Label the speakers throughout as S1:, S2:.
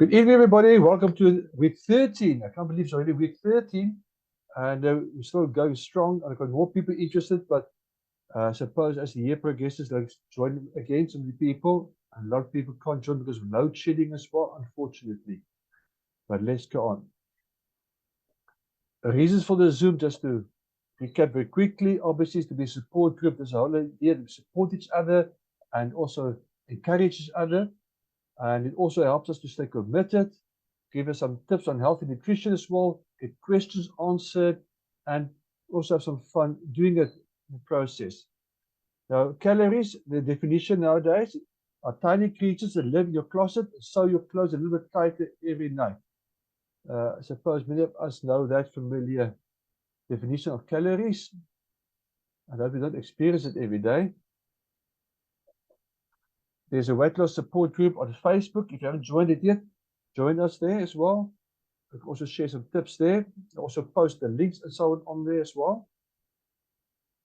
S1: Good evening, everybody. Welcome to week 13. I can't believe it's already week 13, and we're still going strong. I've got more people interested, but I suppose as the year progresses, they'll join again some of the people. And a lot of people can't join because of load shedding as well, unfortunately. But let's go on. The reasons for the Zoom, just to recap very quickly, obviously, is to be a support group. There's a whole idea to support each other and also encourage each other. And it also helps us to stay committed, give us some tips on healthy nutrition as well, get questions answered, and also have some fun doing it in the process. Now, calories, the definition nowadays, are tiny creatures that live in your closet and sew your clothes a little bit tighter every night. I suppose many of us know that familiar definition of calories. I hope we don't experience it every day. There's a weight loss support group on Facebook. If you haven't joined it yet, join us there as well. I can also share some tips there. I also post the links and so on there as well.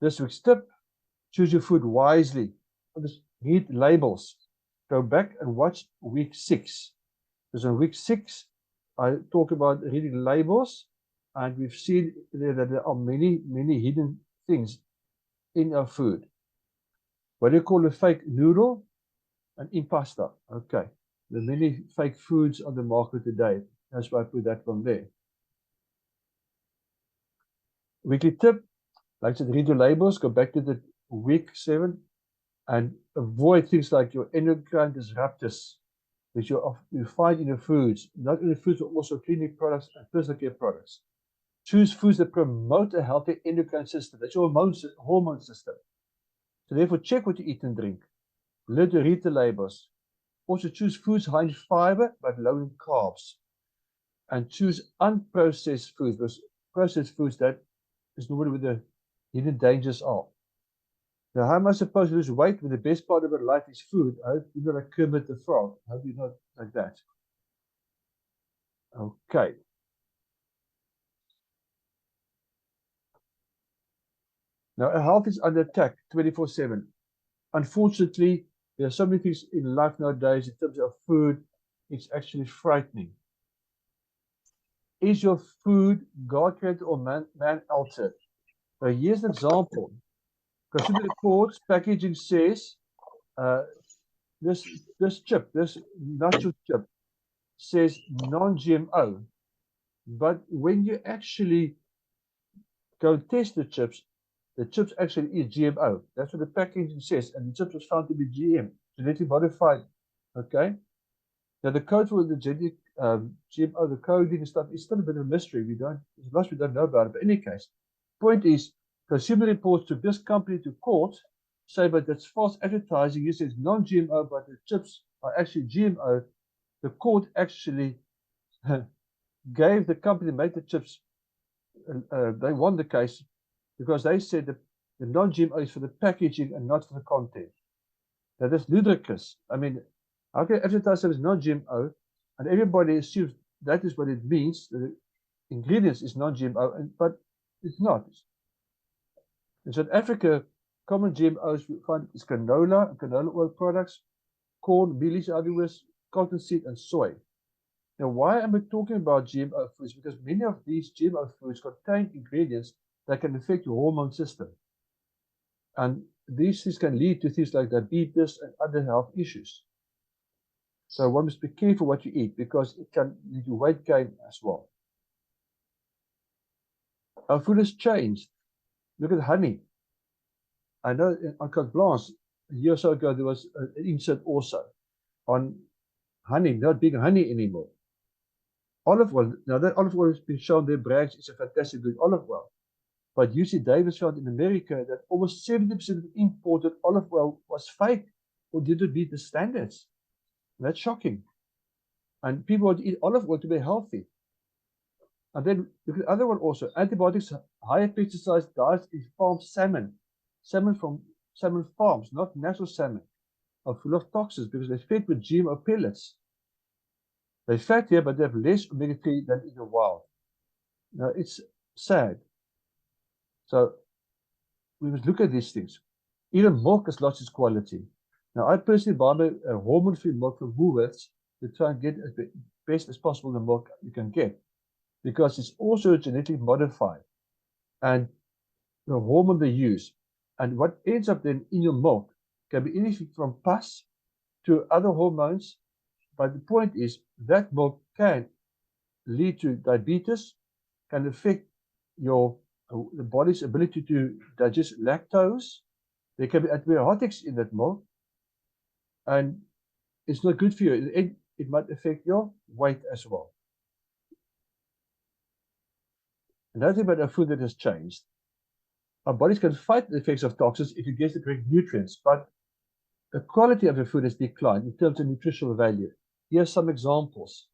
S1: This week's tip, choose your food wisely. Just read labels. Go back and watch week 6. Because in week 6, I talk about reading labels, and we've seen there that there are many, many hidden things in our food. What do you call a fake noodle? An impasta. Okay. There are many fake foods on the market today. That's why I put that one there. Weekly tip, like I said, read your labels, go back to the week 7, and avoid things like your endocrine disruptors, which you find in your foods, not only foods, but also cleaning products and personal care products. Choose foods that promote a healthy endocrine system. That's your hormone system. So therefore, check what you eat and drink. Learn to read the labels. Also choose foods high in fiber, but low in carbs. And choose unprocessed foods, because processed foods, that is normally where the hidden dangers are. Now, how am I supposed to lose weight when the best part of our life is food? I hope you're not like Kermit the Frog. I hope you're not like that. Okay. Now, our health is under attack 24/7. Unfortunately, there are so many things in life nowadays in terms of food, it's actually frightening. Is your food God created or man altered? So here's an example. Consumer Reports packaging says this chip, this nacho chip, says non-GMO. But when you actually go test the chips actually is GMO. That's what the packaging says, and the chips was found to be genetically modified. Okay. Now the code for the genetic GMO, the coding and stuff is still a bit of a mystery. There's lots we don't know about it. But in any case, point is, Consumer Reports took this company to court, say, but that's false advertising. You say it's non-GMO, but the chips are actually GMO. The court actually gave the company that made the chips, they won the case because they said that the non-GMO is for the packaging and not for the content. Now that's ludicrous. I mean, how can advertise as non-GMO and everybody assumes that is what it means, the ingredients is non-GMO, but it's not. In South Africa, common GMOs we find is canola and canola oil products, corn, mealies, cottonseed, and soy. Now, why am I talking about GMO foods? Because many of these GMO foods contain ingredients that can affect your hormone system. And these things can lead to things like diabetes and other health issues. So one must be careful what you eat because it can lead to weight gain as well. Our food has changed. Look at honey. I know on Carte Blanche, a year or so ago, there was an insert also on honey, not being honey anymore. Olive oil, now that olive oil has been shown there, brags it's a fantastic good olive oil. But UC Davis found in America that almost 70% of imported olive oil was fake or didn't meet the standards. That's shocking. And people want to eat olive oil to be healthy. And then look at the other one also. Antibiotics, higher pesticides, diets in farmed salmon. Salmon from salmon farms, not natural salmon, are full of toxins because they're fed with GMO pellets. They're fat here, but they have less omega-3 than in the wild. Now, it's sad. So we must look at these things. Even milk has lost its quality. Now, I personally buy my hormone-free milk from Woolworths to try and get best as possible the milk you can get, because it's also genetically modified, and the hormone they use, and what ends up then in your milk can be anything from pus to other hormones. But the point is that milk can lead to diabetes, can affect your the body's ability to digest lactose. There can be antibiotics in that milk, and it's not good for you. It might affect your weight as well. Another thing about our food that has changed, our bodies can fight the effects of toxins if you get the correct nutrients, but the quality of your food has declined in terms of nutritional value. Here are some examples.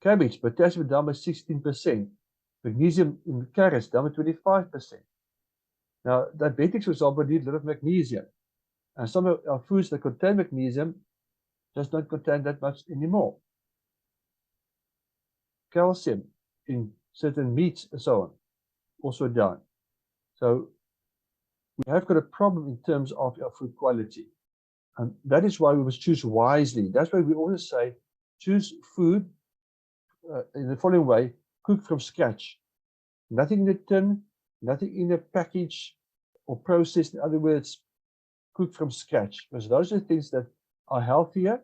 S1: Cabbage, potassium down by 16%. Magnesium in carrots down by 25%. Now, diabetics, for example, need a lot of magnesium. And some of our foods that contain magnesium just don't contain that much anymore. Calcium in certain meats and so on, also down. So we have got a problem in terms of our food quality. And that is why we must choose wisely. That's why we always say, choose food in the following way: cook from scratch. Nothing in a tin, nothing in a package or processed. In other words, cook from scratch, because those are things that are healthier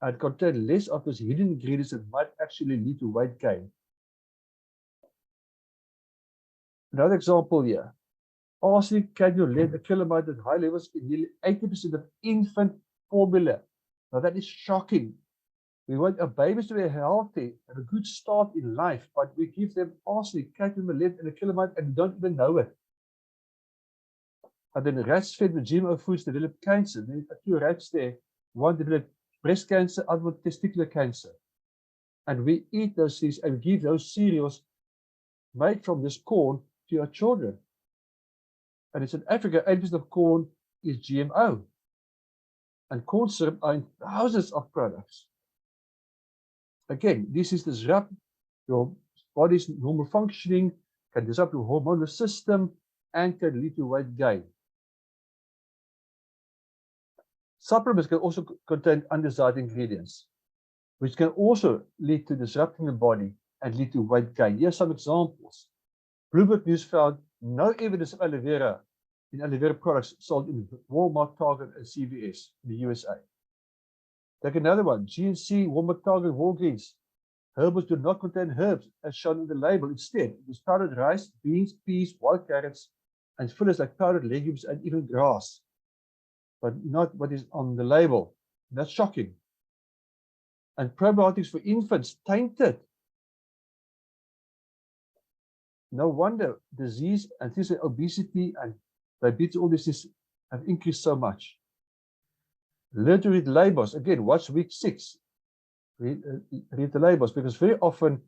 S1: and contain less of those hidden ingredients that might actually lead to weight gain. Another example here: arsenic, cadmium, lead, acrylamide at high levels in nearly 80% of infant formula. Now that is shocking. We want our babies to be healthy and a good start in life, but we give them arsenic, cadmium, lead, and acrylamide, and we don't even know it. And then rats fed with GMO foods develop cancer. There are 2 rats there. One developed breast cancer, other one testicular cancer. And we eat those things and give those cereals made from this corn to our children. And it's in Africa, 80% of corn is GMO. And corn syrup are in thousands of products. Again, this is disrupt your body's normal functioning, can disrupt your hormonal system, and can lead to weight gain. Supplements can also contain undesired ingredients, which can also lead to disrupting the body and lead to weight gain. Here are some examples. Bloomberg News found no evidence of aloe vera in aloe vera products sold in Walmart, Target, and CVS in the USA. Take another one: GNC, Walmart, Target, Walgreens. Herbals do not contain herbs as shown in the label. Instead, it is powdered rice, beans, peas, wild carrots, and fillers like powdered legumes and even grass, but not what is on the label. That's shocking. And probiotics for infants, tainted. No wonder disease and things like obesity and diabetes, all this is have increased so much. Learn to read labels. Again, watch week 6. Read the labels, because very often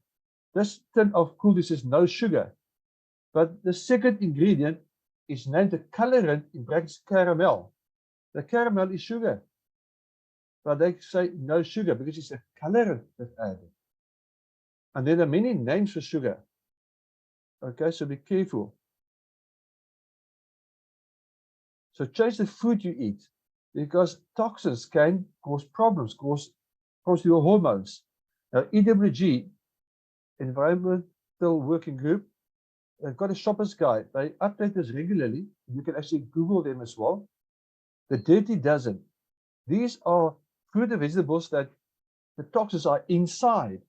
S1: this tin of cool says no sugar, but the second ingredient is named a colorant, in brackets caramel. The caramel is sugar, but they say no sugar because it's a colorant that's added. And there are many names for sugar. Okay, so be careful. So change the food you eat, because toxins can cause problems, cause your hormones. Now, EWG, Environmental Working Group, they've got a shopper's guide. They update this regularly. You can actually Google them as well. The Dirty Dozen. These are fruit and vegetables that the toxins are inside.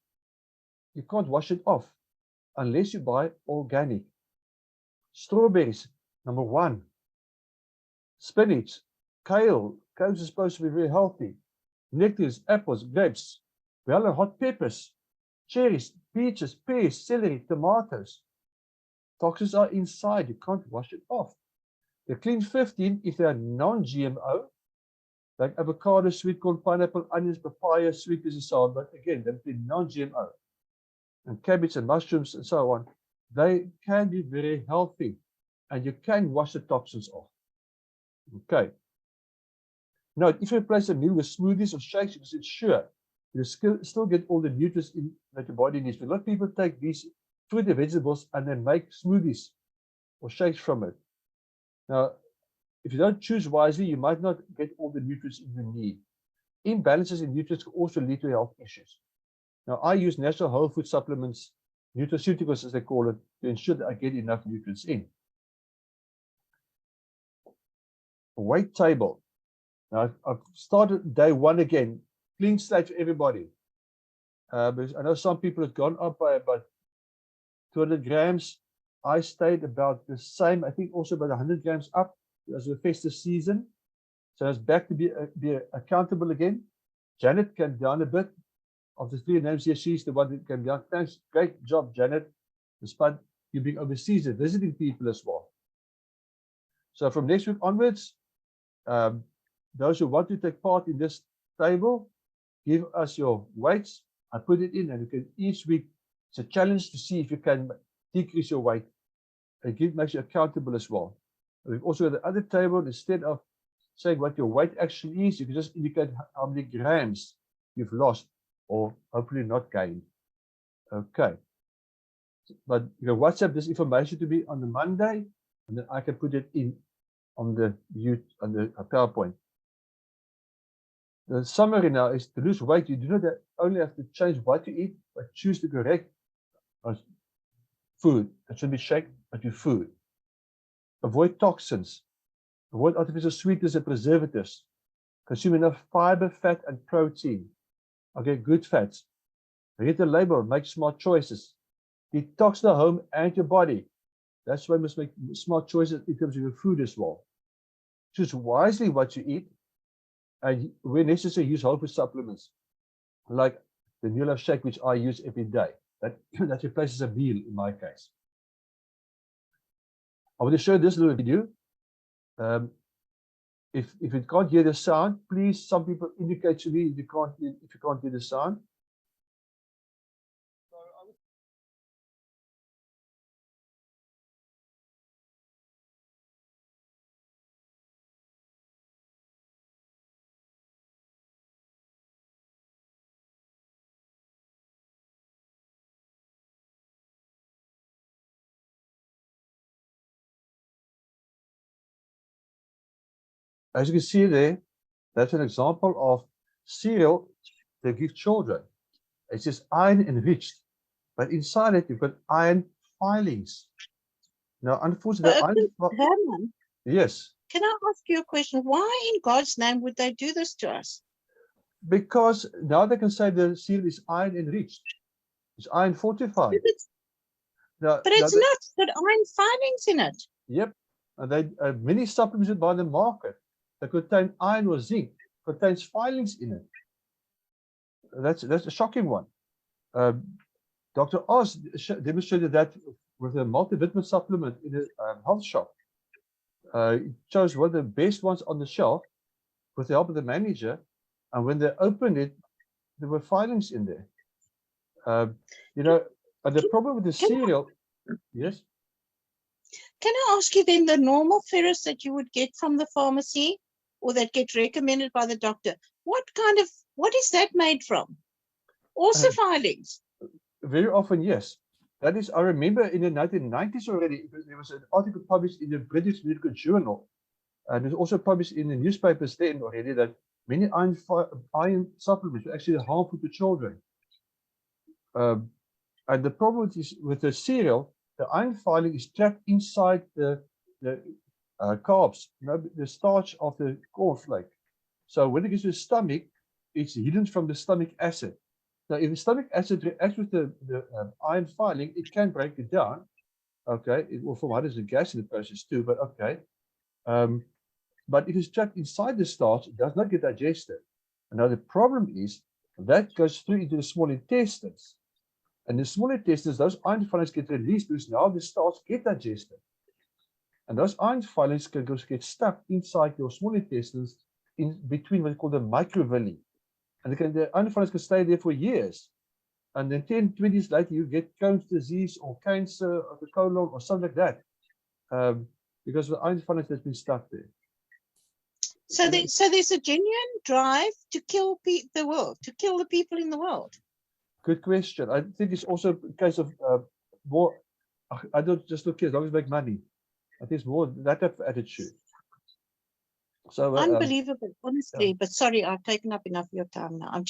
S1: You can't wash it off unless you buy organic. Strawberries, number 1. Spinach, kale. Kale is supposed to be very healthy. Nectars, apples, grapes, well, and hot peppers, cherries, peaches, pears, celery, tomatoes. Toxins are inside. You can't wash it off. The clean 15 if they are non-GMO, like avocado, sweet corn, pineapple, onions, papaya, sweet peas, and so on. But again, they've been non-GMO. And cabbage and mushrooms and so on. They can be very healthy, and you can wash the toxins off. Okay. Now, if you replace a meal with smoothies or shakes, because it's sure you still get all the nutrients that your body needs. But a lot of people take these fruit and vegetables and then make smoothies or shakes from it. Now, if you don't choose wisely, you might not get all the nutrients you need. Imbalances in nutrients can also lead to health issues. Now, I use natural whole food supplements, nutraceuticals as they call it, to ensure that I get enough nutrients in. Weight table. Now, I've started day one again, clean slate for everybody. Because I know some people have gone up by about 200 grams. I stayed about the same, I think also about 100 grams up as the festive season. So it's back to be accountable again. Janet came down a bit. Of the three names here, she's the one that came down. Thanks, great job, Janet. Despite you being overseas and visiting people as well. So from next week onwards, those who want to take part in this table, give us your weights. I put it in, and you can each week. It's a challenge to see if you can decrease your weight. It makes you accountable as well. We've also got the other table. Instead of saying what your weight actually is, you can just indicate how many grams you've lost or hopefully not gained. Okay. But you can WhatsApp this information to me on the Monday, and then I can put it in on the PowerPoint. The summary now is to lose weight. You do not only have to change what you eat, but choose the correct food. It should be shake, but your food. Avoid toxins. Avoid artificial sweeteners and preservatives. Consume enough fiber, fat, and protein. Okay, good fats. Read the label. Make smart choices. Detox the home and your body. That's why you must make smart choices in terms of your food as well. Choose wisely what you eat, and where necessary, use whole food supplements, like the New Life Shake, which I use every day. That replaces a meal in my case. I want to show this little video. If you can't hear the sound, please, some people indicate to me if you can't hear the sound. As you can see there, that's an example of cereal they give children. It's just iron enriched, but inside it you've got iron filings. Now, unfortunately,
S2: Herman,
S1: yes.
S2: Can I ask you a question? Why in God's name would they do this to us?
S1: Because now they can say the cereal is iron enriched. It's iron fortified.
S2: But it's not got iron filings in it.
S1: Yep. And they many supplements by the market that contain iron or zinc contains filings in it. That's a shocking one. Dr. Oz demonstrated that with a multivitamin supplement in a health shop. He chose one of the best ones on the shelf with the help of the manager, and when they opened it, there were filings in there. You know, and the problem with the cereal, yes.
S2: Can I ask you then, the normal ferrous that you would get from the pharmacy or that get recommended by the doctor, what is that made from? Also filings? Very
S1: often, yes. That is, I remember in the 1990s already, there was an article published in the British Medical Journal, and it's also published in the newspapers then already, that many iron supplements are actually harmful to children. And the problem is with the cereal, the iron filing is trapped inside the carbs, the starch of the cornflake. So when it gets to the stomach, it's hidden from the stomach acid. Now, if the stomach acid reacts with the iron filing, it can break it down. Okay, it will form hydrogen gas in the process too, but okay. But if it's trapped inside the starch, it does not get digested. And now the problem is that goes through into the small intestines. And the small intestines, those iron filings get released because now the starch get digested. And those iron filings can get stuck inside your small intestines in between what you call the microvilli. And the iron filings can stay there for years. And then 10, 20 years later, you get Crohn's disease or cancer of the colon or something like that. Because the iron filings has been stuck there.
S2: So there's a genuine drive to kill the world, to kill the people in the world.
S1: Good question. I think it's also a case of more, I don't just look here as long as I make money. I think it's more that type of attitude. So
S2: Unbelievable, honestly. But sorry, I've taken up enough of your time now.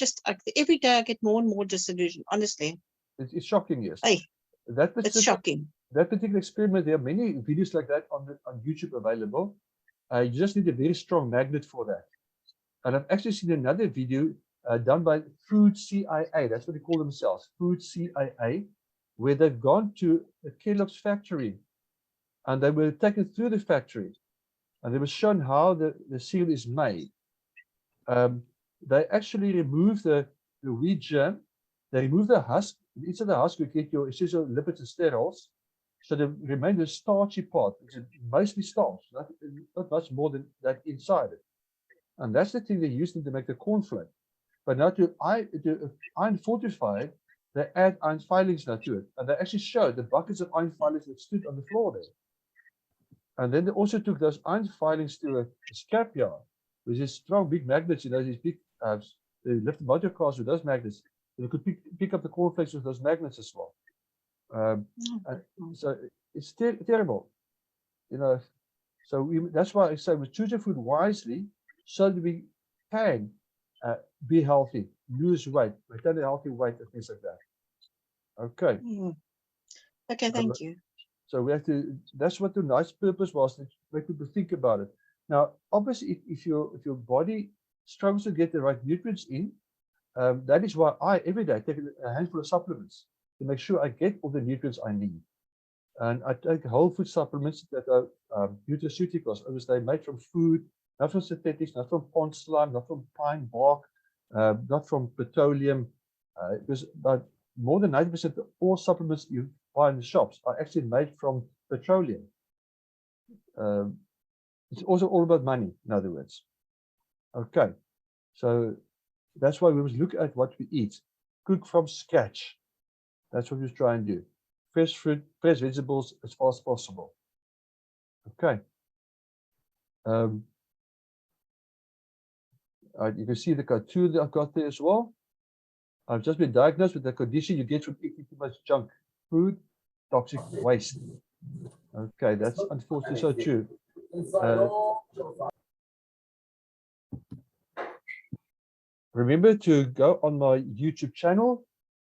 S2: Every day I get more and more disillusioned, honestly.
S1: it's shocking, yes.
S2: Hey,
S1: That
S2: it's
S1: particular,
S2: shocking.
S1: that particular experiment, there are many videos like that on YouTube available. You just need a very strong magnet for that. And I've actually seen another video done by Food CIA. That's what they call themselves, Food CIA, where they've gone to a Kellogg's factory and they were taken through the factory and they were shown how the cereal is made. They actually remove the wheat germ. They remove the husk. Inside the husk, you get your essential lipids and sterols. So there remains the starchy part. It's mostly starch, not much more than that inside it. And that's the thing they use them to make the cornflake. But now to iron fortify, they add iron filings now to it. And they actually showed the buckets of iron filings that stood on the floor there. And then they also took those iron filings to a scrapyard with these strong big magnets, these big, they lift motor cars with those magnets. They could pick up the cornflakes with those magnets as well. So it's terrible, So that's why I say we choose your food wisely so that we can be healthy, lose weight, retain a healthy weight, and things like that. Okay.
S2: Okay, thank you.
S1: So we have to. That's what the nice purpose was, to make people think about it. Now, obviously, if your body struggles to get the right nutrients in, that is why I every day take a handful of supplements to make sure I get all the nutrients I need. And I take whole food supplements that are nutraceuticals. They're made from food, not from synthetics, not from pond slime, not from pine bark, not from petroleum. Because about more than 90% of all supplements you buy in the shops are actually made from petroleum. It's also all about money, in other words. Okay, so that's why we must look at what we eat. Cook from scratch. That's what we try and do. Fresh fruit, fresh vegetables as far as possible. Okay. You can see the cartoon that I've got there as well. I've just been diagnosed with the condition you get from eating too much junk food, toxic waste. Okay, that's unfortunately so true. Remember to go on my YouTube channel.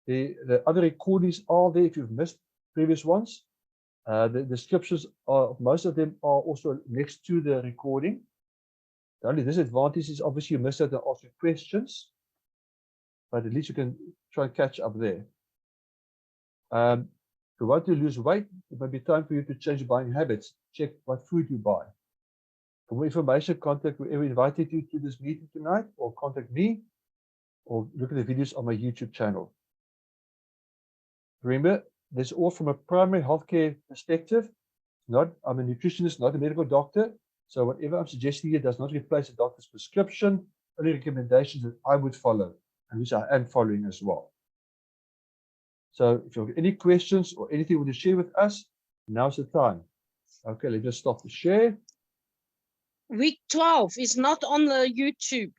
S1: The other recordings are there if you've missed previous ones. The descriptions are, most of them are also next to the recording. The only disadvantage is obviously you missed out on asking questions, but at least you can try and catch up there. If you want to lose weight, it might be time for you to change buying habits. Check what food you buy. For more information, contact whoever invited you to this meeting tonight, or contact me, or look at the videos on my YouTube channel. Remember, this is all from a primary healthcare perspective. I'm a nutritionist, not a medical doctor. So whatever I'm suggesting here does not replace a doctor's prescription, only recommendations that I would follow, and which I am following as well. So if you have any questions or anything you want to share with us, now's the time. Okay, let's just stop the share.
S2: Week 12 is not on the YouTube.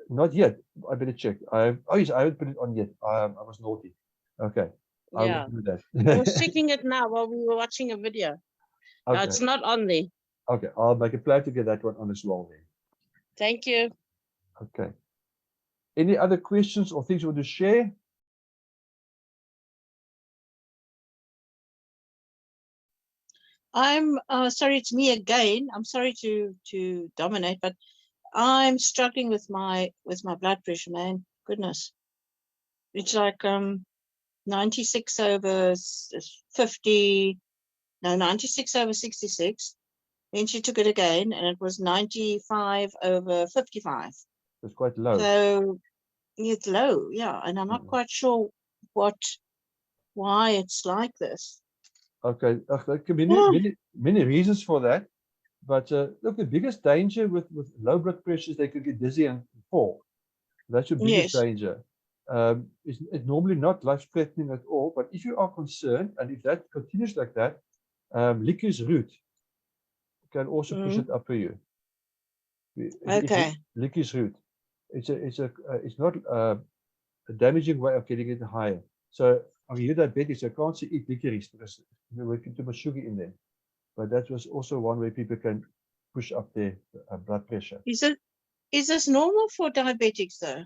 S1: Not yet. I better check. Oh yes, I haven't put it on yet. I was naughty. Okay, I will do that.
S2: I was checking it now while we were watching a video.
S1: Okay.
S2: No, it's not on there.
S1: Okay, I'll make a plan to get that one on as well then.
S2: Thank you.
S1: Okay. Any other questions or things you want to share?
S2: I'm sorry, it's me again. I'm sorry to dominate, but I'm struggling with my blood pressure, man. Goodness. It's like 96 over 50, no, 96 over 66. Then she took it again and it was 95 over 55.
S1: It's quite low.
S2: So it's low, yeah. And I'm not quite sure why it's like this.
S1: Okay, there can be many reasons for that. But look, the biggest danger with low blood pressure is they could get dizzy and fall. That's your biggest danger. It's normally not life-threatening at all. But if you are concerned, and if that continues like that, licorice root can also push it up for you.
S2: Okay.
S1: Licorice root. It's not a damaging way of getting it higher. So you're diabetic, so I can't eat licorice because there will be too much sugar in there. But that was also one way people can push up their blood pressure.
S2: Is this normal for diabetics though?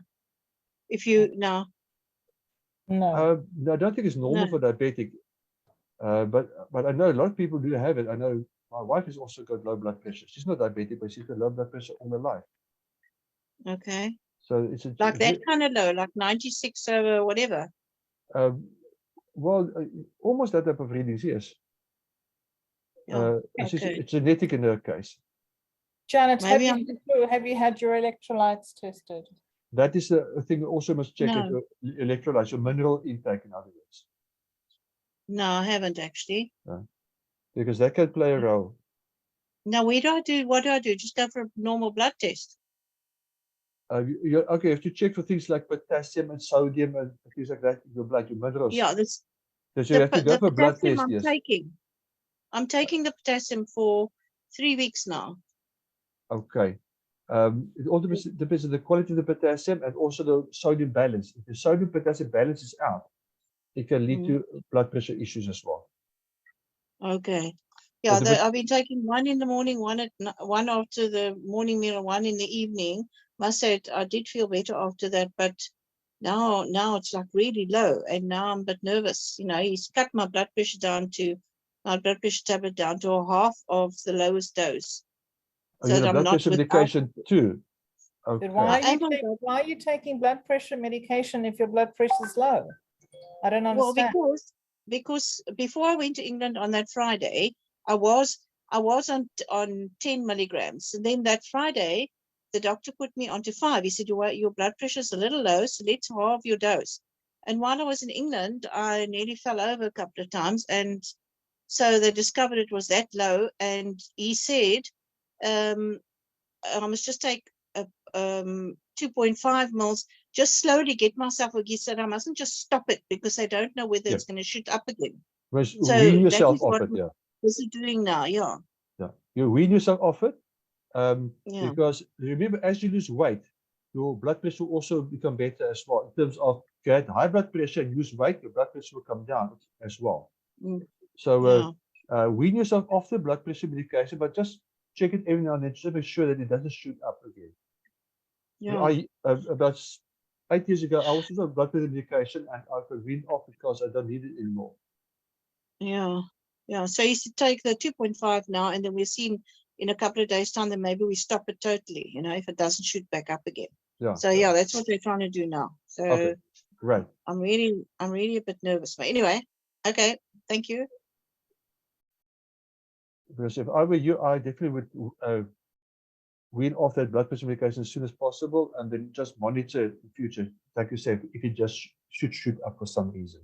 S2: If you no.
S3: No.
S1: No, I don't think it's normal
S2: No.
S1: for diabetic, but I know a lot of people do have it. I know my wife has also got low blood pressure. She's not diabetic, but she's got low blood pressure all her life.
S2: Okay.
S1: So it's a
S2: Like that kind of low, like 96 over whatever.
S1: Well, almost that type of readings, yes.
S2: Yeah.
S1: It's
S2: Okay.
S1: genetic in her case.
S3: Janet,
S2: Maybe
S3: have you had your electrolytes tested?
S1: That is a thing you also must check
S2: No.
S1: your electrolytes, your mineral intake, in other words.
S2: No, I haven't actually.
S1: Because that can play a role.
S2: Now, what do I do? Just go for a normal blood test.
S1: Okay, you have to check for things like potassium and sodium and things like that in your blood, your minerals.
S2: Yeah, this
S1: So you have to go
S2: the
S1: for a blood
S2: potassium
S1: test,
S2: I'm
S1: yes.
S2: taking. I'm taking the potassium for 3 weeks now.
S1: Okay. It all depends on the quality of the potassium and also the sodium balance. If the sodium potassium balance is out, it can lead to blood pressure issues as well.
S2: Okay. Yeah,
S1: But
S2: I've been taking one in the morning, one after the morning meal, and one in the evening. Must say I did feel better after that, but now it's like really low, and now I'm a bit nervous. You know, he's cut my blood pressure tablet down to a half of the lowest dose.
S1: Oh, you're on blood pressure medication too. Okay.
S3: But why are you taking blood pressure medication if your blood pressure is low? I don't understand.
S2: Well, because before I went to England on that Friday, I was on 10 milligrams, and then that Friday, the doctor put me onto 5. He said your blood pressure is a little low, so let's halve your dose. And while I was in England, I nearly fell over a couple of times, and so they discovered it was that low. And he said, I must just take 2.5 mils, just slowly get myself. He said I mustn't just stop it because I don't know whether it's going to shoot up again. So
S1: wean yourself
S2: that is
S1: off
S2: what
S1: it, yeah.
S2: This is doing now, yeah.
S1: Yeah, you wean yourself off it,
S2: Yeah.
S1: because remember, as you lose weight, your blood pressure will also become better as well. In terms of if you had high blood pressure and lose weight, your blood pressure will come down as well. So wean yourself off the blood pressure medication, but just check it every now and then to make sure that it doesn't shoot up again.
S2: Yeah.
S1: About 8 years ago, I was on blood pressure medication and I could wean off because I don't need it anymore.
S2: Yeah. Yeah. So you should take the 2.5 now, and then we're seeing in a couple of days' time that maybe we stop it totally, you know, if it doesn't shoot back up again.
S1: Yeah.
S2: So yeah, that's what we're trying to do now. So
S1: okay, great.
S2: I'm really a bit nervous. But anyway, okay, thank you.
S1: Because if I were you, I definitely would wean off that blood pressure medication as soon as possible, and then just monitor in the future, like you said, if it just should shoot up for some reason.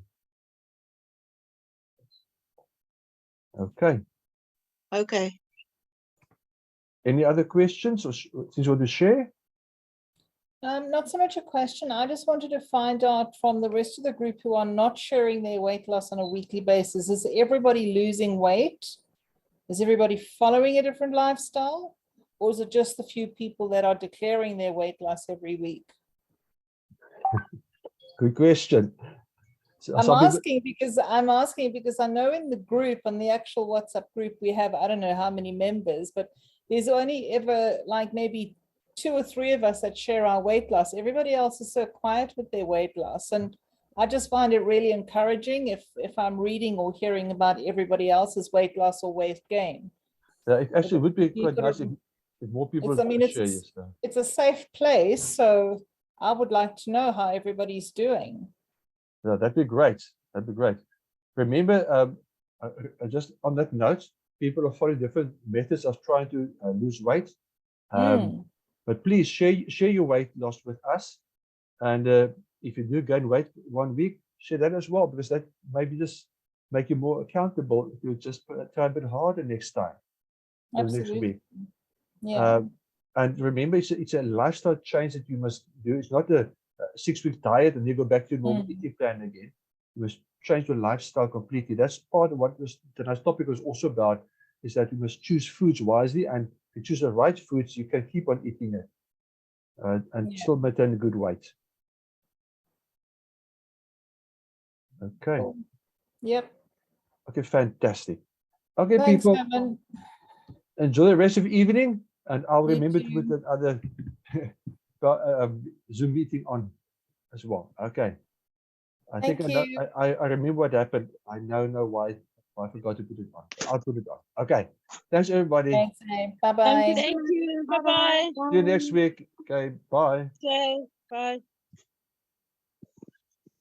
S1: Okay.
S2: Okay.
S1: Any other questions or things you want to share?
S3: Not so much a question. I just wanted to find out from the rest of the group who are not sharing their weight loss on a weekly basis, is everybody losing weight? Is everybody following a different lifestyle? Or is it just the few people that are declaring their weight loss every week?
S1: Good question. So
S3: I'm asking because I know in the group, on the actual WhatsApp group, we have, I don't know how many members, but there's only ever like maybe 2 or 3 of us that share our weight loss. Everybody else is so quiet with their weight loss. And I just find it really encouraging if I'm reading or hearing about everybody else's weight loss or weight gain.
S1: Yeah, it actually would be quite nice if more people share.
S3: It's a safe place, so I would like to know how everybody's doing.
S1: Yeah, that'd be great. That'd be great. Remember, just on that note, people are following different methods of trying to lose weight. But please share your weight loss with us. And if you do gain weight 1 week, share that as well, because that maybe just make you more accountable if you just try a bit harder next time.
S3: Absolutely.
S1: Next week.
S3: Yeah.
S1: And remember, it's a lifestyle change that you must do. It's not a 6-week diet and you go back to your normal eating plan again. You must change your lifestyle completely. That's part of what tonight's topic was also about, is that you must choose foods wisely, and if you choose the right foods, you can keep on eating it and still maintain a good weight. Okay.
S3: Yep.
S1: Okay, fantastic. Okay,
S3: Thanks,
S1: people.
S3: Evan.
S1: enjoy the rest of the evening, and I'll
S3: You
S1: remember to put
S3: too.
S1: that other Zoom meeting on as well. Okay. I think
S3: Thank
S1: I know,
S3: you.
S1: I remember what happened. I now know why I forgot to put it on. I'll put it on. Okay. Thanks, everybody.
S3: Thanks, bye bye.
S2: Thank you. Bye-bye.
S1: See you next week. Okay. Bye.
S2: Okay, bye.